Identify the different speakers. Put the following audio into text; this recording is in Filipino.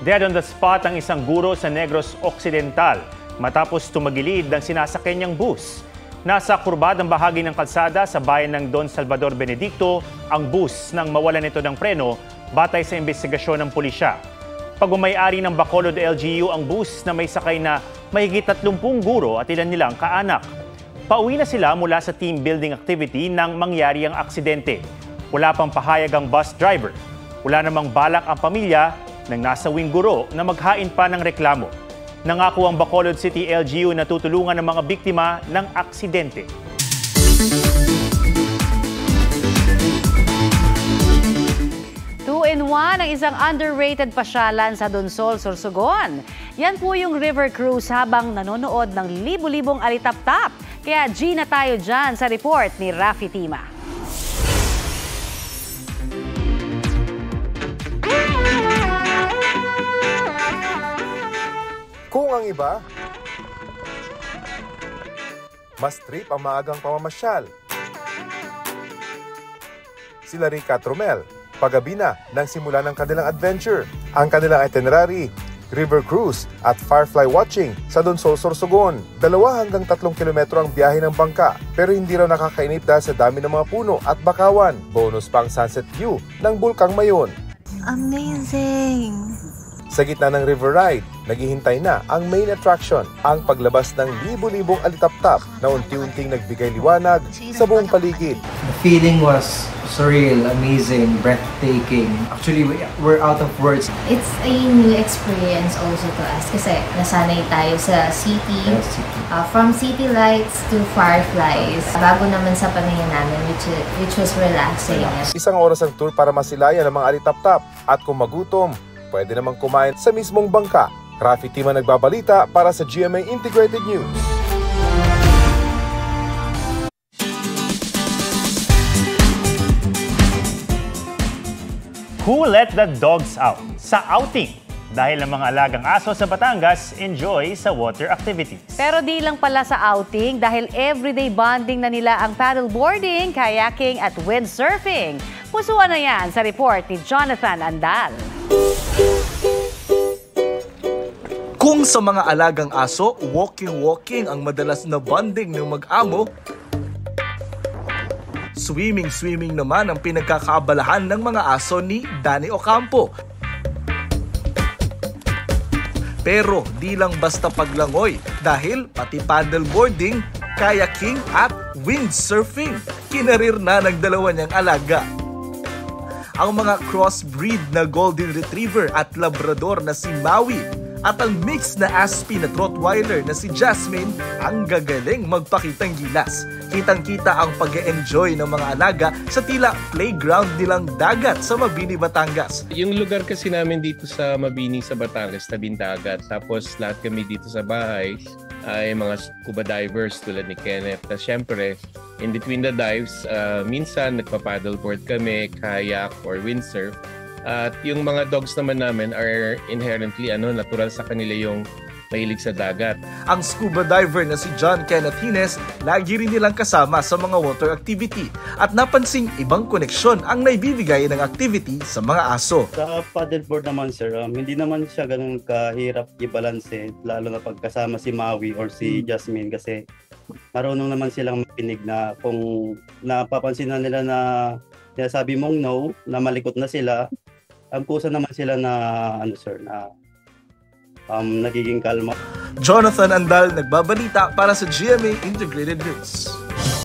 Speaker 1: Dead on the spot ang isang guro sa Negros Occidental matapos tumagilid ng sinasakyan niyang bus. Nasa kurbadang bahagi ng kalsada sa bayan ng Don Salvador Benedicto ang bus nang mawalan ito ng preno batay sa investigasyon ng pulisya. Pag-umayari ng Bacolod LGU ang bus na may sakay na mahigit 30 guro at ilan nilang kaanak. Pauwi na sila mula sa team building activity nang mangyari ang aksidente. Wala pang pahayag ang bus driver. Wala namang balak ang pamilya ng nasawing guro na maghain pa ng reklamo. Nangako ang Bacolod City LGU na tutulungan ng mga biktima ng aksidente.
Speaker 2: Two-in-one ang isang underrated pasyalan sa Donsol, Sorsogon. Yan po yung river cruise habang nanonood ng libu-libong alitap-tap. Kaya G na tayo dyan sa report ni Rafi Tima.
Speaker 3: Kung ang iba, mas trip ang maagang pamamasyal. Sila Rica at Romel, pagabi na nang simula ng kanilang adventure. Ang kanilang itinerary, river cruise at firefly watching sa Donsol, Sorsogon. 2 hanggang 3 kilometro ang biyahe ng bangka, pero hindi raw nakakainip dahil sa dami ng mga puno at bakawan. Bonus pa ang sunset view ng Bulkang Mayon.
Speaker 4: Amazing!
Speaker 3: Sa gitna ng river ride, naghihintay na ang main attraction, ang paglabas ng libu-libong alitap-tap na unti-unting nagbigay liwanag sa buong paligid.
Speaker 5: The feeling was surreal, amazing, breathtaking. Actually, we're out of words.
Speaker 4: It's a new experience also to us kasi nasanay tayo sa city, from city lights to fireflies. Bago naman sa paningin namin, which was relaxing.
Speaker 3: Isang oras ang tour para masilayan ang mga alitap-tap at kung magutom, pwede namang kumain sa mismong bangka. Rafi Tima nagbabalita para sa GMA Integrated News.
Speaker 1: Who let the dogs out? Sa outing. Dahil ang mga alagang aso sa Batangas enjoy sa water activities.
Speaker 2: Pero di lang pala sa outing dahil everyday bonding na nila ang paddleboarding, kayaking at windsurfing. Pusuan na yan sa report ni Jonathan Andal.
Speaker 6: Kung sa mga alagang aso, walking ang madalas na bonding ng mag-amo, swimming naman ang pinagkakaabalahan ng mga aso ni Danny Ocampo. Pero di lang basta paglangoy dahil pati paddleboarding, kayaking at windsurfing, kinarir na ng dalawa niyang alaga. Ang mga crossbreed na Golden Retriever at Labrador na si Maui at ang mix na Aspie na Rottweiler na si Jasmine ang gagaling magpakitang gilas. Kitang-kita ang pag-e-enjoy ng mga alaga sa tila playground nilang dagat sa Mabini, Batangas.
Speaker 7: Yung lugar kasi namin dito sa Mabini sa Batangas, tabing dagat. Tapos lahat kami dito sa bahay ay mga scuba divers tulad ni Kenneth. Tapos syempre, in between the dives, minsan nagpa-paddleboard kami, kayak or windsurf. At yung mga dogs naman namin are inherently natural sa kanila yung mahilig sa dagat.
Speaker 6: Ang scuba diver na si John Kenneth Hines, lagi rin nilang kasama sa mga water activity at napansing ibang koneksyon ang naibibigay ng activity sa mga aso.
Speaker 8: Sa paddleboard naman sir, hindi naman siya ganun kahirap i-balance lalo na pagkasama si Maui or si Jasmine kasi marunong naman silang makinig na kung napapansin na nila na sabi mong no, na malikot na sila, ang kusa naman sila na nagiging kalma.
Speaker 6: Jonathan Andal nagbabalita para sa GMA Integrated News.